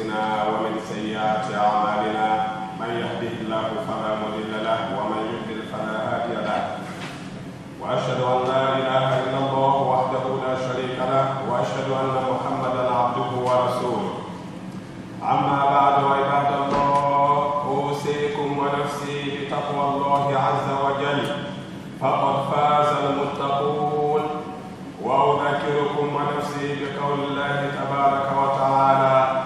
أنفسنا ومن سيئات أعمالنا من يهده الله فلا مضل له ومن يضلل فلا هادي له وأشهد أن لا إله إلا الله وحده لا شريك له وأشهد أن محمدا عبده ورسوله أما بعد عباد الله أوصيكم ونفسي بتقوى الله عز وجل فقد فاز المتقون وأذكركم ونفسي بقول الله تبارك وتعالى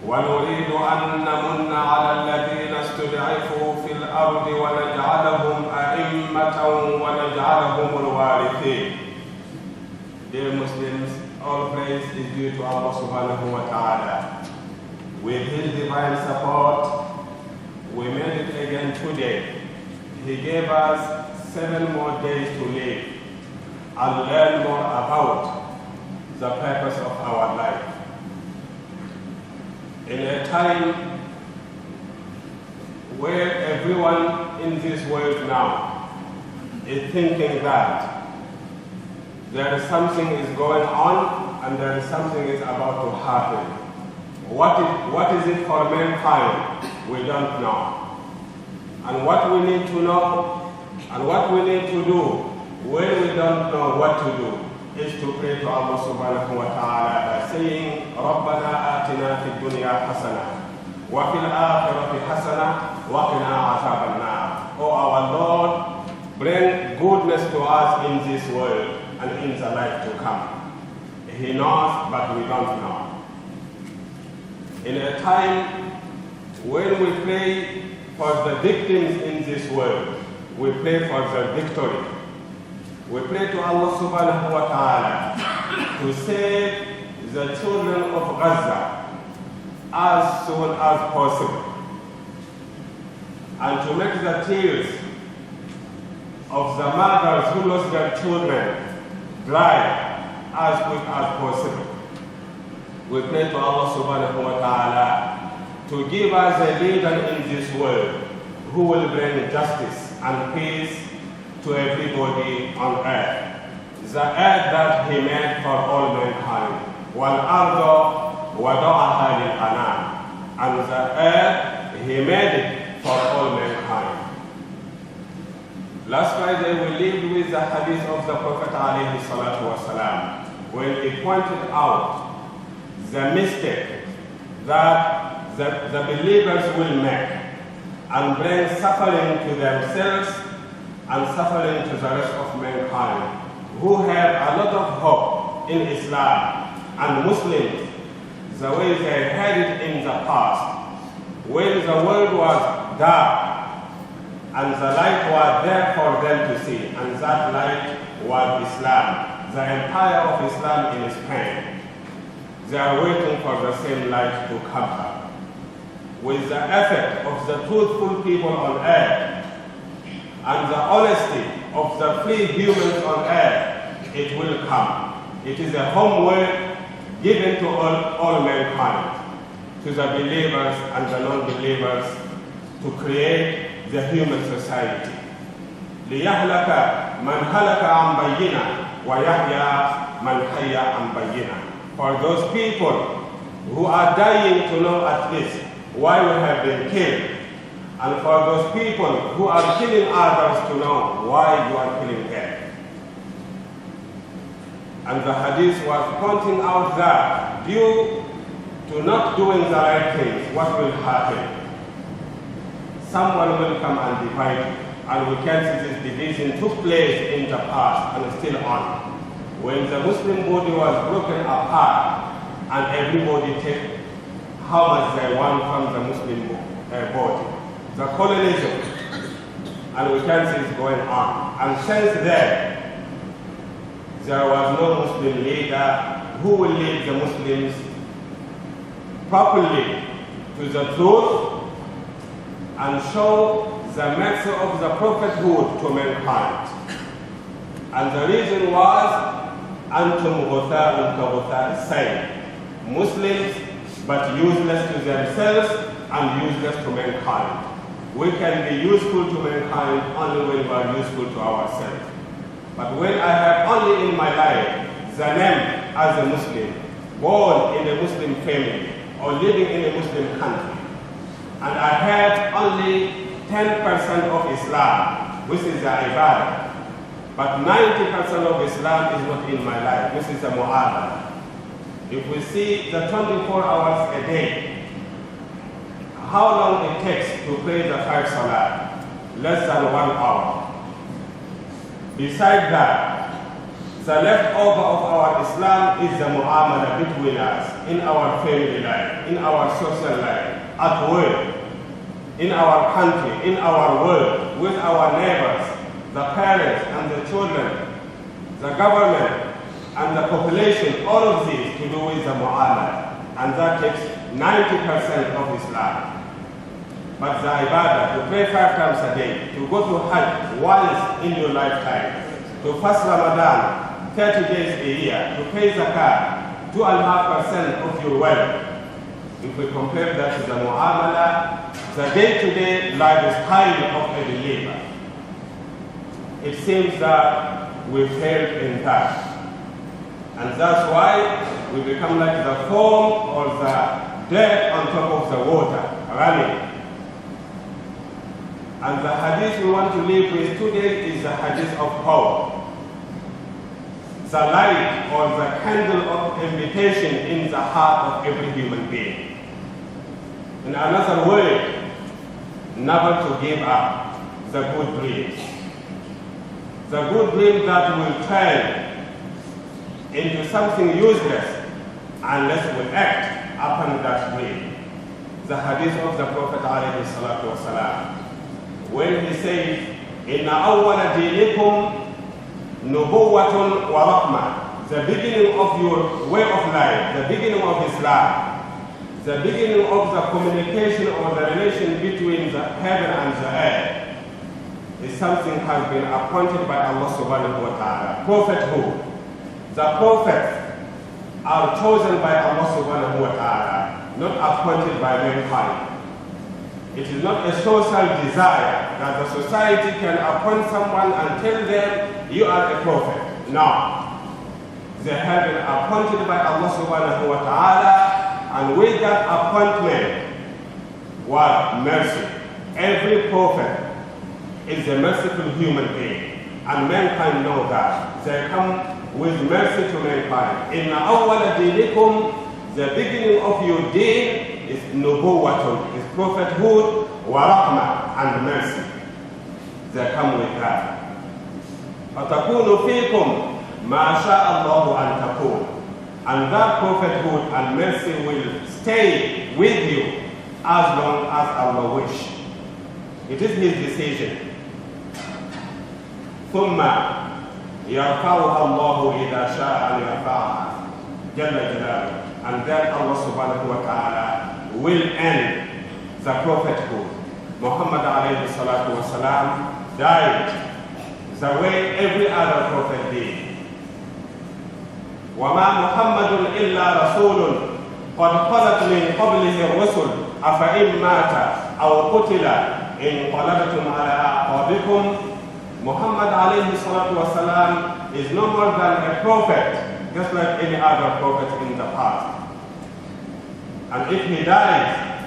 ونريد أن نمن على الذين استضعفوا في الأرض ونجعلهم أئمة ونجعلهم الوارثين. Dear Muslims, all praise is due to Allah subhanahu wa ta'ala. With His divine support, we made it again today. He gave us 7 more days to live and learn more about the purpose of our life. In a time where everyone in this world now is thinking that there is something is going on and there is something is about to happen. What is it for mankind? We don't know. And what we need to know and what we need to do when we don't know what to do is to pray to Allah subhanahu wa ta'ala by saying, رَبَّنَا آتِنَا فِي الدُّنْيَا حَسَنَةً وَفِي الْآخِرَةِ حَسَنَةً وَقِنَا عَذَابَ النَّارِ. Oh our Lord, bring goodness to us in this world and in the life to come. He knows, but we don't know. In a time when we pray for the victims in this world, we pray for the victory. We pray to Allah subhanahu wa ta'ala to save the children of Gaza as soon as possible and to make the tears of the mothers who lost their children dry as quick as possible. We pray to Allah subhanahu wa ta'ala to give us a leader in this world who will bring justice and peace to everybody on earth. The earth that He made for all mankind. وَالْأَرْضَ وَضَعَهَا لِلْأَنَامِ. And the earth He made it for all mankind. Last Friday we lived with the hadith of the Prophet alayhi salatu wasalam when he pointed out the mistake that the believers will make and bring suffering to themselves and suffering to the rest of mankind who have a lot of hope in Islam and Muslims the way they had it in the past when the world was dark and the light was there for them to see, and that light was Islam, the empire of Islam in Spain. They are waiting for the same light to come up. With the effort of the truthful people on earth and the honesty of the free humans on earth, it will come. It is a homework given to all mankind, to the believers and the non-believers, to create the human society. لِيَهْلَكَ مَنْ هَلَكَ عَنْ بَيِّنَةٍ وَيَحْيَى مَنْ حَيَّ عَنْ بَيِّنَةٍ. For those people who are dying to know at least why we have been killed, and for those people who are killing others to know why you are killing them. And the hadith was pointing out that due to not doing the right things, what will happen? Someone will come and divide you. And we can see this division took place in the past and still on. When the Muslim body was broken apart and everybody take how much they want from the Muslim body. The colonialism, and we can see it's going on. And since then, there was no Muslim leader who will lead the Muslims properly to the truth and show the message of the prophethood to mankind. And the reason was, Antum ghuthaa'un ka ghuthaa'i sayl. Muslims, but useless to themselves and useless to mankind. We can be useful to mankind only when we are useful to ourselves. But when I have only in my life the name as a Muslim, born in a Muslim family or living in a Muslim country, and I have only 10% of Islam, which is the ibadah, but 90% of Islam is not in my life, which is the mu'amalah. If we see the 24 hours a day, how long it takes to pray the 5 salah? Less than 1 hour. Besides that, the leftover of our Islam is the mu'amala between us, in our family life, in our social life, at work, in our country, in our world, with our neighbors, the parents and the children, the government and the population, all of these to do with the mu'amala. And that takes 90% of Islam. But the ibadah, to pray 5 times a day, to go to Hajj once in your lifetime, to fast Ramadan 30 days a year, to pay zakat 2.5% of your wealth. If we compare that to the mu'amala, the day-to-day lifestyle of a believer, it seems that we failed in that. And that's why we become like the foam or the dirt on top of the water, running. And the hadith we want to live with today is the hadith of hope. The light or the candle of invitation in the heart of every human being. In another word, never to give up the good dreams. The good dream that will turn into something useless unless we act upon that dream. The hadith of the Prophet ﷺ, when he says, "Inna awwala dinikum nubuwwatun wa rahmah," the beginning of your way of life, the beginning of Islam, the beginning of the communication or the relation between the heaven and the earth, is something has been appointed by Allah subhanahu wa ta'ala. Prophethood. The prophets are chosen by Allah subhanahu wa ta'ala, not appointed by mankind. It is not a social desire that the society can appoint someone and tell them, you are a prophet. No. They have been appointed by Allah subhanahu wa ta'ala, and with that appointment was mercy. Every prophet is a merciful human being, and mankind know that. They come with mercy to mankind. Inna awwala dinikum, the beginning of your deen is nubuwwatun, is prophethood, wa rahmah, and mercy. They come with that. فَتَكُونُ فِيكُمْ مَا شَاءَ اللَّهُ أَن تَكُونُ. And that prophethood and mercy will stay with you as long as Allah wish. It is His decision. ثُمَّ يَرْفَعُهَا اللَّهُ إِذَا شَاءَ أَن يَرْفَعَهَا جَلَّ جَلَالُهُ. And then Allah subhanahu wa ta'ala will end the prophethood. Muhammad alayhi salatu wa salam died the way every other prophet did. وَمَا مُحَمَّدٌ إِلَّا رَسُولٌ قَدْ خَلَتْ مِنْ قَبْلِهِ الرُّسُلُ أَفَإِنْ مَاتَ أَوْ قُتِلَ انقلبتم على أعقابكم. Muhammad alayhi salatu wa salam is no more than a prophet, just like any other prophet in the past. And if he dies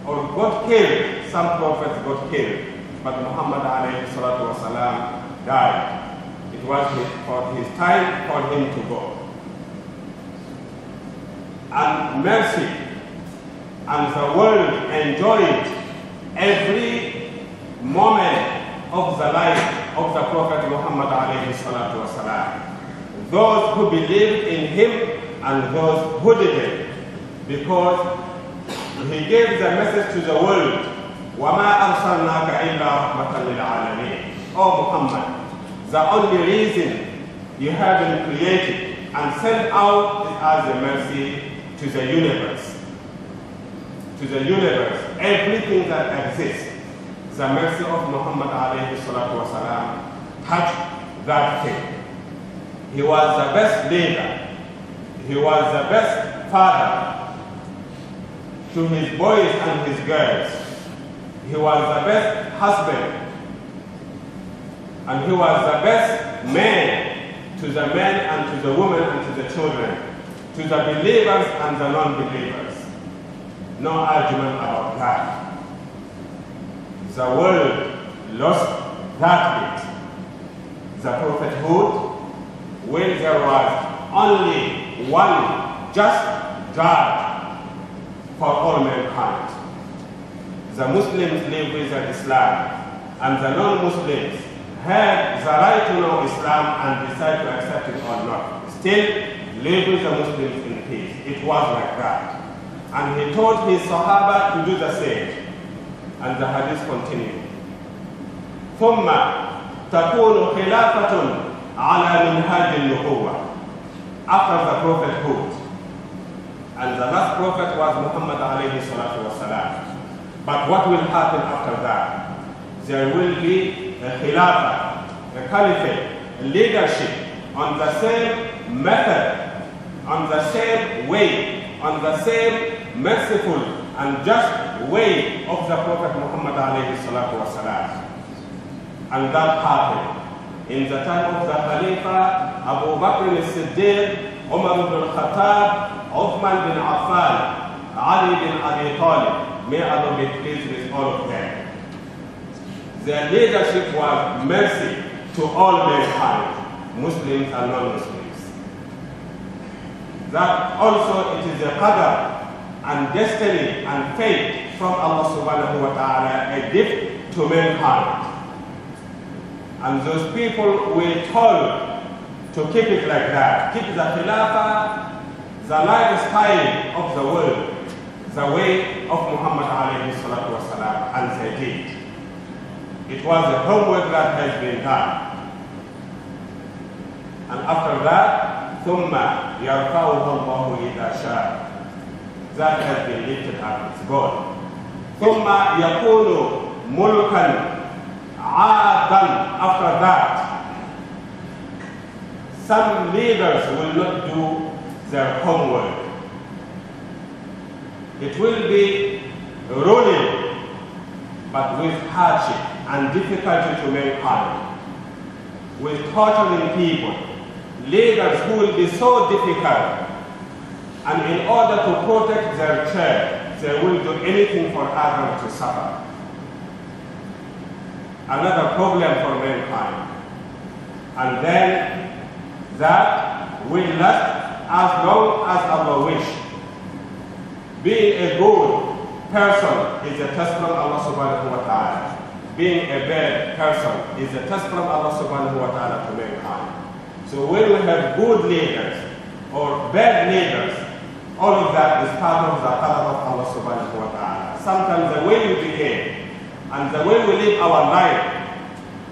or got killed, some prophets got killed, but Muhammad alayhi salatu wa salam died. It was for his time for him to go. And mercy and the world enjoyed every moment of the life of the Prophet Muhammad alayhi salatu wa salam. Those who believed in him and those who didn't, because he gave the message to the world, وَمَا أَرْسَلْنَاكَ إِلَّا رَحْمَةً لِلْعَالَمِينَ. Oh Muhammad, the only reason you have been created and sent out is as a mercy to the universe. To the universe, everything that exists, the mercy of Muhammad alayhi salatu wa salam touched that thing. He was the best leader. He was the best father to his boys and his girls. He was the best husband. And he was the best man to the men and to the women and to the children. to the believers and the non-believers. No argument about that. The world lost that bit. The prophethood, when there was only one just judge for all mankind. The Muslims live with Islam, and the non-Muslims have the right to know Islam and decide to accept it or not. Still live with the Muslims in peace. It was like that. And he taught his Sahaba to do the same. And the hadith continued. ثم تكون خلافة على منهاج النبوة. After the prophethood, and the last prophet was Muhammad alayhi salatu wasalam. But what will happen after that? There will be a Khilafah, a caliphate, a leadership on the same method, on the same way, on the same merciful and just way of the Prophet Muhammad alayhi salatu wasalam. And that happened in the time of the Khalifa, Abu Bakr al-Siddiq, Umar ibn al-Khattab, Uthman bin Affan, Ali bin Abi Talib. May Allah be pleased with all of them. Their leadership was mercy to all mankind, Muslims and non-Muslims. That also it is a qadar and destiny and fate from Allah subhanahu wa ta'ala, a gift to mankind. And those people were told to keep it like that. Keep the Khilafah, the lifestyle of the world, the way of Muhammad alayhi salatu wasalam, and they did. It was the homework that has been done. And after that, ثُمَّ يَرْفَعُهُ اللَّهُ إِذَا شَاءَ. That has been lifted up, it's God. ثُمَّ يَكُونُ مُلْكًا عَادًا. After that, some leaders will not do their homework. It will be ruling, but with hardship and difficulty to mankind, with torturing people, leaders who will be so difficult, and in order to protect their chair, they will do anything for others to suffer. Another problem for mankind. And then that will last as long as Allah wishes. Being a good person is a test from Allah subhanahu wa ta'ala. Being a bad person is a test from Allah subhanahu wa ta'ala to mankind. So when we have good leaders or bad leaders, all of that is part of the qadar of Allah subhanahu wa ta'ala. Sometimes the way we behave and the way we live our life,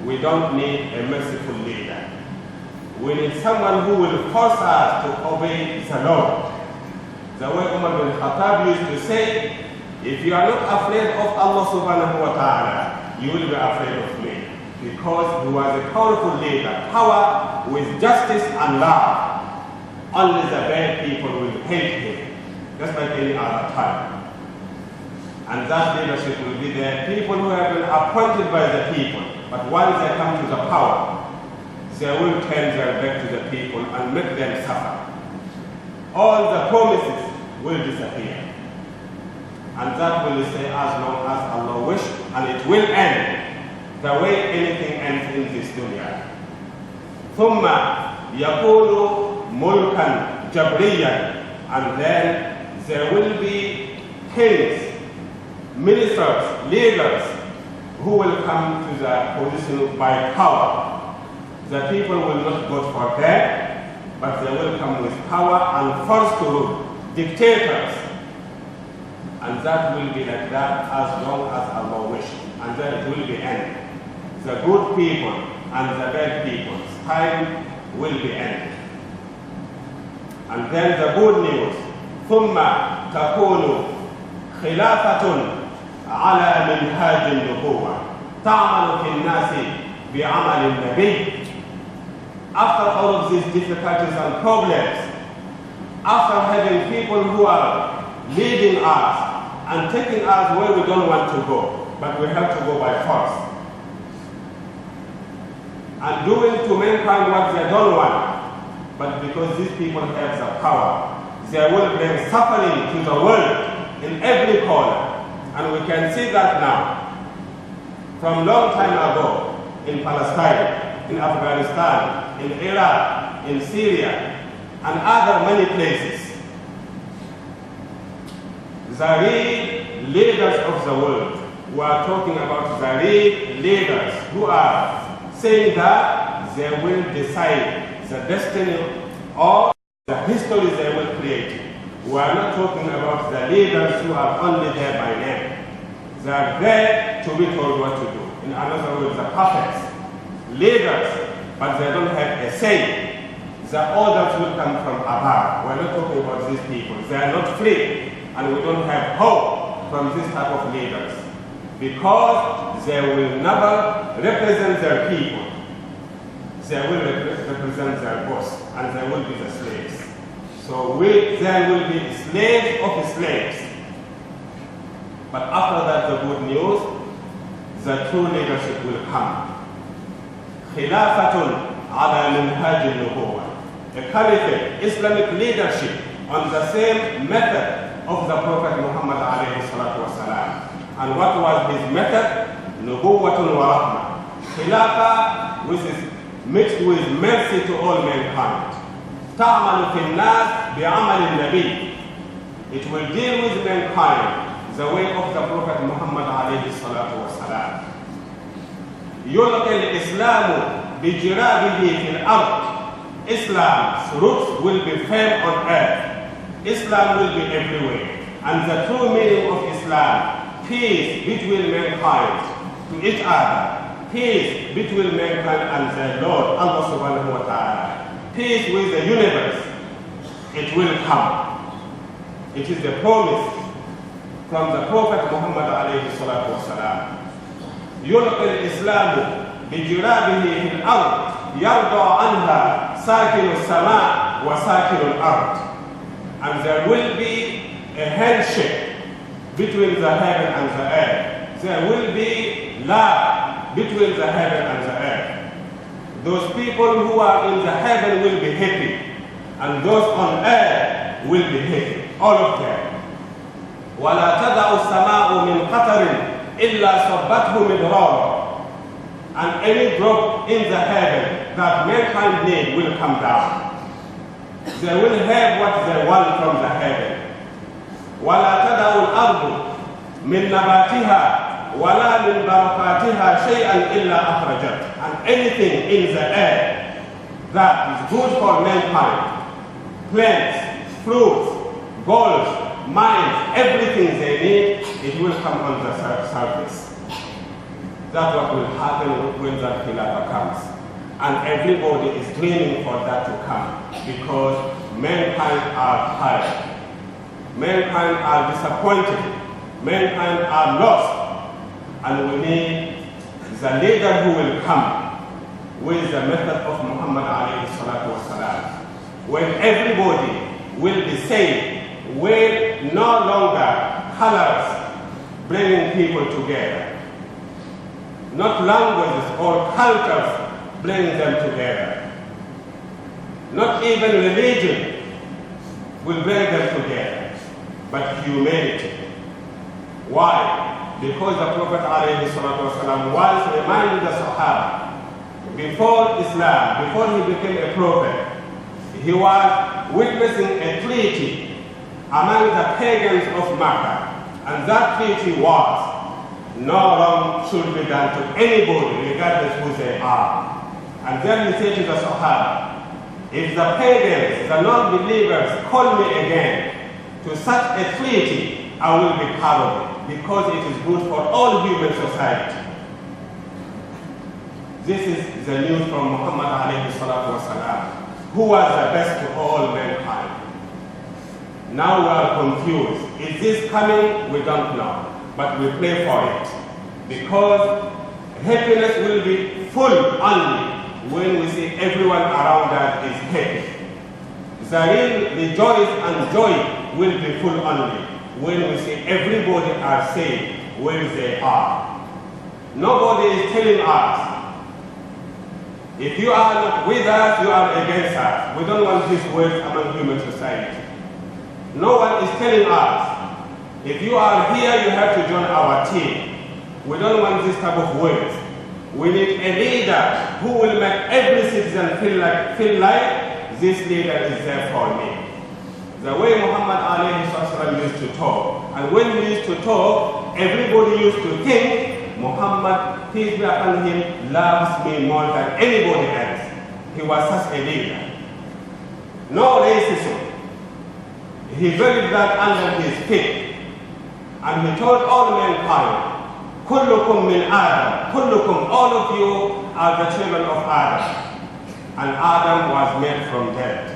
we don't need a merciful leader. We need someone who will force us to obey the law. The way Umar bin Khattab used to say, if you are not afraid of Allah subhanahu wa ta'ala, you will be afraid of me. Because he was a powerful leader, power with justice and love. Only the bad people will hate him, just like any other time. And that leadership will be the people who have been appointed by the people. But once they come to the power, they will turn their back to the people and make them suffer. All the promises will disappear. And that will stay as long as Allah wishes, and it will end the way anything ends in this dunya. ثُمَّ يَكُونُ مُلْكًا جَبْرِيًّا. And then there will be kings, ministers, leaders, who will come to the position by power. The people will not vote for them, but they will come with power and force to rule. Dictators. And that will be like that as long as Allah wishes. And then it will be ended. The good people and the bad people's time will be ended. And then the good news. ثُمَّ تَكُونُ خِلَافَةٌ عَلَى مِنْهَاجِ النُّبُوَّةِ تَعْمَلُ فِي النَّاسِ بِعَمَلِ النَّبِيِّ. After all of these difficulties and problems, after having people who are leading us and taking us where we don't want to go, but we have to go by force, and doing to mankind what they don't want, but because these people have the power, They will bring suffering to the world in every corner. And we can see that now. From long time ago, in Palestine, in Afghanistan, in Iraq, in Syria, and other many places, the real leaders of the world, we are talking about the real leaders who are saying that they will decide the destiny or the history they will create. We are not talking about the leaders who are only there by name. They are there to be told what to do. In other words, the prophets, leaders, but they don't have a say. The orders will come from above. We're not talking about these people. They are not free, and we don't have hope from this type of leaders, because they will never represent their people. They will represent their boss, and they will be the slaves. So there will be slaves of slaves. But after that, the good news, the true leadership will come. Khilafatun ala minhaj al-nubuwwah. A caliphate, Islamic leadership on the same method of the Prophet Muhammad alayhi salatu wasalam. And what was his method? Nubuwwatun wa rahmah. Khilafah, which is mixed with mercy to all mankind. تعمل في الناس بعمل النبي. It will deal with mankind the way of the Prophet Muhammad alayhi salatu wasalam. يلقي الإسلام بجرابه في الأرض. Islam's roots will be firm on earth. Islam will be everywhere. And the true meaning of Islam, peace between mankind to each other, peace between mankind and their Lord, Allah subhanahu wa ta'ala, peace with the universe, it will come. It is the promise from the Prophet Muhammad alayhi salatu wasalam. يلقي الإسلام بجرابه في الأرض يرضى عنها ساكن السماء وساكن الأرض. And there will be a handshake between the heaven and the earth. There will be love between the heaven and the earth. Those people who are in the heaven will be happy, and those on earth will be happy. All of them. وَلَا تَدَعُ السَّمَاءُ مِنْ قَطَرٍ إِلَّا صَبَّتْهُ مِدْرَارًا. And any drop in the heaven that mankind need will come down. They will have what they want from the heaven. وَلَا تَدَعُ الْأَرْضُ مِنْ نَبَاتِهَا وَلَا مِنْ بَرَكَاتِهَا شَيْئًا إِلَّا أَخْرَجَتْ. And anything in the earth that is good for mankind, plants, fruits, gold, mines, everything they need, it will come on the surface. That's what will happen when that Khilafah comes. And everybody is dreaming for that to come, because mankind are tired. Mankind are disappointed. Mankind are lost. And we need the leader who will come with the method of Muhammad alayhi salatu wasalam. When everybody will be saved, with no longer colors bringing people together, not languages or cultures bringing them together, not even religion will bring them together, but humanity. Why? Because the Prophet ﷺ once reminded the Sahaba, before Islam, before he became a prophet, he was witnessing a treaty among the pagans of Makkah, and that treaty was, no wrong should be done to anybody, regardless who they are. And then he said to the Sahaba, if the pagans, the non-believers, call me again to such a treaty, I will be part of it, because it is good for all human society. This is the news from Muhammad alayhi salatu wasalam, who was the best to all mankind. Now we are confused. Is this coming? We don't know. But we pray for it, because happiness will be full only when we see everyone around us is happy. The real rejoice and joy will be full only when we see everybody are safe where they are. Nobody is telling us, if you are not with us, you are against us. We don't want these words among human society. No one is telling us, if you are here, you have to join our team. We don't want this type of words. We need a leader who will make every citizen feel like this leader is there for me. The way Muhammad alayhi sallam used to talk, and when he used to talk, everybody used to think Muhammad, peace be upon him, loves me more than anybody else. He was such a leader. No racism. He buried that under his feet, and he told all mankind, Kullukum min Adam, Kullukum, all of you are the children of Adam. And Adam was made from dirt.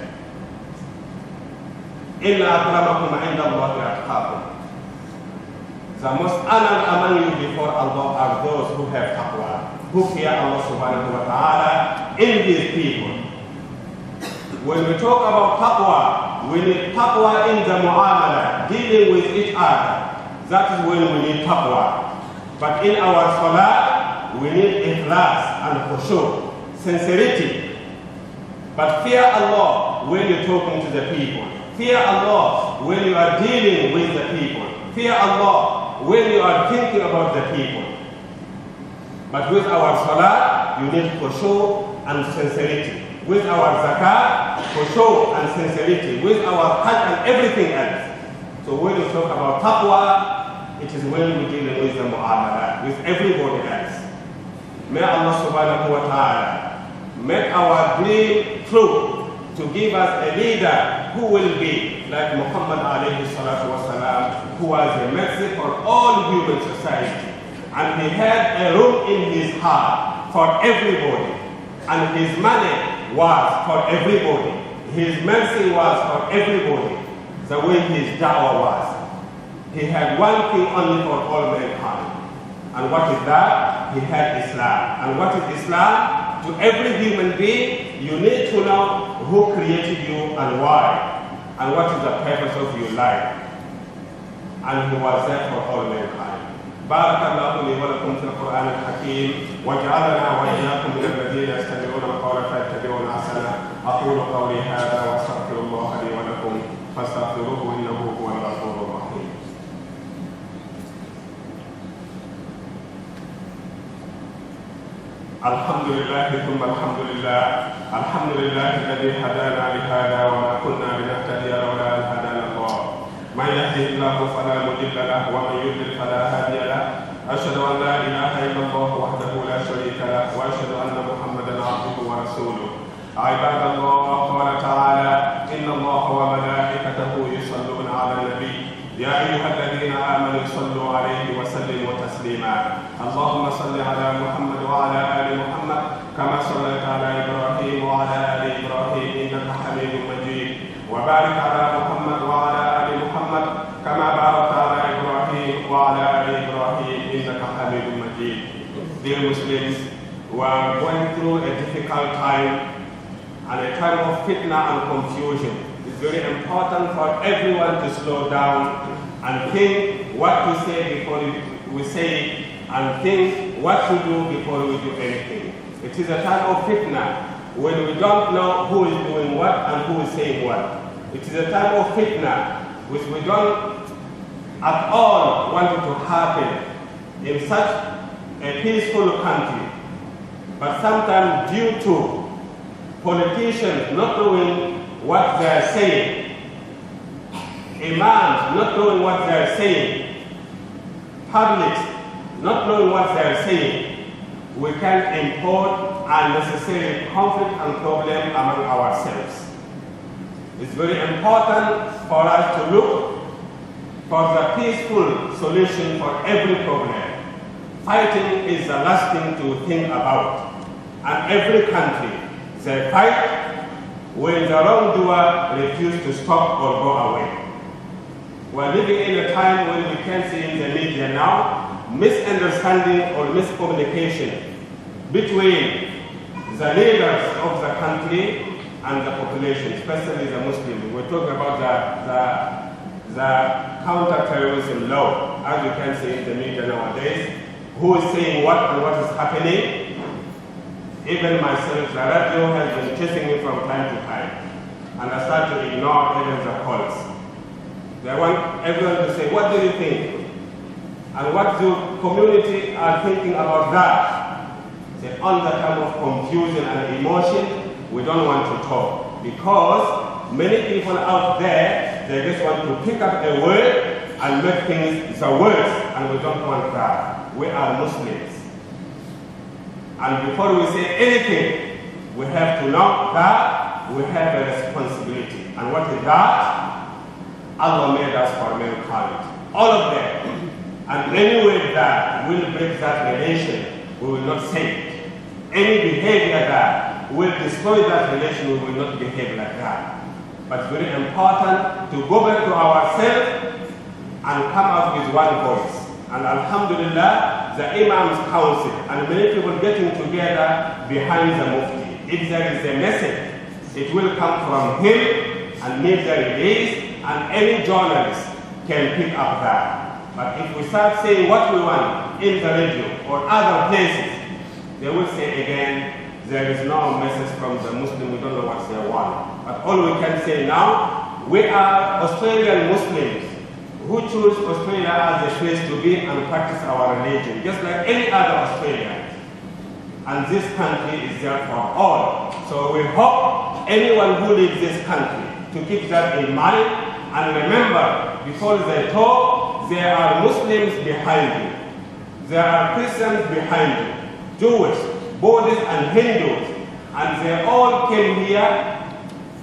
Inna akramakum inda Allahi atqakum. The most honored among you before Allah are those who have taqwa, who fear Allah subhanahu wa ta'ala in His people. When we talk about taqwa, we need taqwa in the mu'amala, dealing with each other. That is when we need taqwa. But in our salah, we need ikhlas and khushu, sincerity. But fear Allah when you're talking to the people. Fear Allah when you are dealing with the people. Fear Allah when you are thinking about the people. But with our salah, you need khushu and sincerity. With our zakat, khushu and sincerity. With our hajj and everything else. So when you talk about taqwa, it is when we deal with the mu'amala, with everybody else. May Allah subhanahu wa ta'ala make our dream true to give us a leader who will be like Muhammad alayhi salatu wasalam, who was a mercy for all human society. And he had a room in his heart for everybody. And his money was for everybody. His mercy was for everybody. The way his da'wah was. He had one thing only for all mankind. And what is that? He had Islam. And what is Islam? To every human being, you need to know who created you and why. And what is the purpose of your life. And he was there for all mankind. بارك الله لي ولكم في القرآن الحكيم وجعلنا وإياكم من الذين يستمعون القول فيتبعون أحسنه أقول قولي هذا وأستغفر الله لي ولكم فاستغفروه إنه هو الغفور الرحيم. الحمد لله ثم الحمد لله الحمد لله الذي هدانا لهذا وما كنا لنهتدي لولا أن هدانا الله من يهده الله فلا مضل له ومن يضلل فلا هادي له أشهد أن لا إله إلا الله وحده لا شريك له وأشهد أن محمدا عبده ورسوله عباد الله قال تعالى إن الله وملائكته يصلون على النبي يا أيها الذين آمنوا صلوا عليه وسلموا تسليما اللهم صل على محمد وعلى آل محمد كما صليت على إبراهيم وعلى آل إبراهيم إنك حميد مجيد وبارك على محمد وعلى آل محمد كما باركت على إبراهيم وعلى آل إبراهيم إنك حميد مجيد. Dear Muslims, we are going through a difficult time and a time of fitna and confusion. It's very important for everyone to slow down and think what to say before we say it, and think what to do before we do anything. It is a time of fitna when we don't know who is doing what and who is saying what. It is a time of fitna which we don't at all want it to happen in such a peaceful country. But sometimes due to politicians not knowing what they are saying, imams not knowing what they are saying, publics not knowing what they are saying, we can import unnecessary conflict and problem among ourselves. It's very important for us to look for the peaceful solution for every problem. Fighting is the last thing to think about. And every country, they fight when the wrongdoer refuses to stop or go away. We're living in a time when we can see in the media now misunderstanding or miscommunication between the leaders of the country and the population, especially the Muslims. We're talking about the counter-terrorism law, as you can see in the media nowadays. Who is saying what and what is happening? Even myself, the radio has been chasing me from time to time, and I start to ignore even the calls. They want everyone to say, what do you think? And what the community are thinking about that? Say, under kind of confusion and emotion, we don't want to talk. Because many people out there, they just want to pick up a word and make things the worse, and we don't want that. We are Muslims. And before we say anything, we have to know that we have a responsibility. And what is that? Allah made us for mankind. All of them. And any way that will break that relation, we will not say it. Any behavior that will destroy that relation, we will not behave like that. But it's very important to go back to ourselves and come out with one voice. And Alhamdulillah, the Imam's council and many people getting together behind the Mufti. If there is a message, it will come from him and make the release, and any journalist can pick up that. But if we start saying what we want in the radio or other places, they will say again, there is no message from the Muslim, we don't know what they want. But all we can say now, we are Australian Muslims who choose Australia as a place to be and practice our religion, just like any other Australian. And this country is there for all. So we hope anyone who lives this country to keep that in mind, and remember, before they talk, there are Muslims behind you. There are Christians behind you, Jewish, Buddhists and Hindus, and they all came here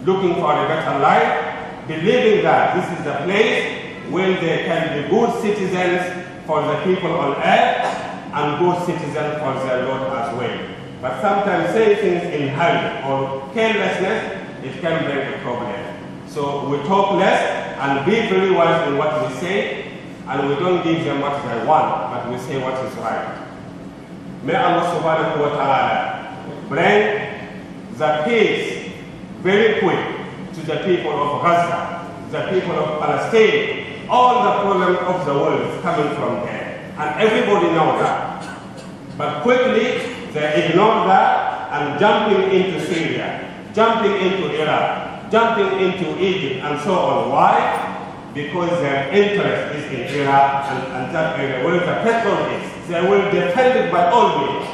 looking for a better life, believing that this is the place where they can be good citizens for the people on earth and good citizens for their Lord as well. But sometimes saying things in hurry or carelessness, it can bring a problem. So we talk less and be very wise in what we say, and we don't give them what they want, but we say what is right. May Allah subhanahu wa ta'ala bring the peace very quick to the people of Gaza, the people of Palestine. All the problems of the world is coming from there, and everybody knows that. But quickly, they ignore that and jumping into Syria, jumping into Iraq, jumping into Egypt, and so on. Why? Because their interest is in Iraq and that area where the petrol is. They will defend it by all means,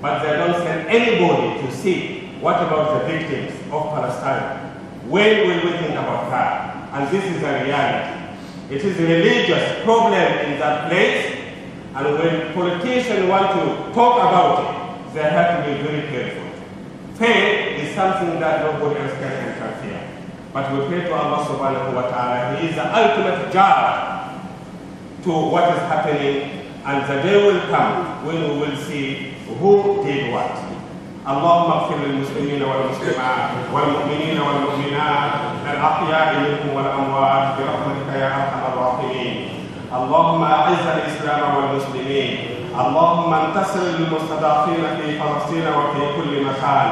but they don't send anybody to see what about the victims of Palestine. When will we think about that? And this is a reality. It is a religious problem in that place, and when politicians want to talk about it, they have to be very careful. Faith is something that nobody else can interfere. But we pray to Allah subhanahu wa ta'ala. He is the ultimate judge to what is happening, and the day will come when we will see who did what. اللهم اغفر للمسلمين والمسلمات والمؤمنين والمؤمنات الأحياء منهم والأموات برحمتك يا أرحم الراحمين. اللهم أعز الإسلام والمسلمين. اللهم انتصر للمستضعفين في فلسطين وفي كل مكان.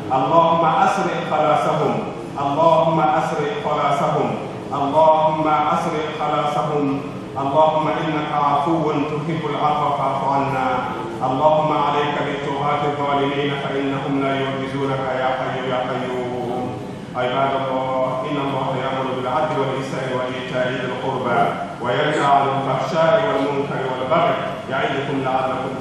اللهم أسرع خلاصهم. اللهم أسرع خلاصهم. اللهم أسرع خلاصهم. اللهم إنك عفو تحب العفو فاعف عنا. اللهم عليك بالطغاة الظالمين فإنهم لا يعجزونك يا حي يا قيوم. عباد الله، إن الله يأمر بالعدل والإحسان وإيتاء ذي القربى وينهى عن الفحشاء والمنكر والبغي يعظكم لعلكم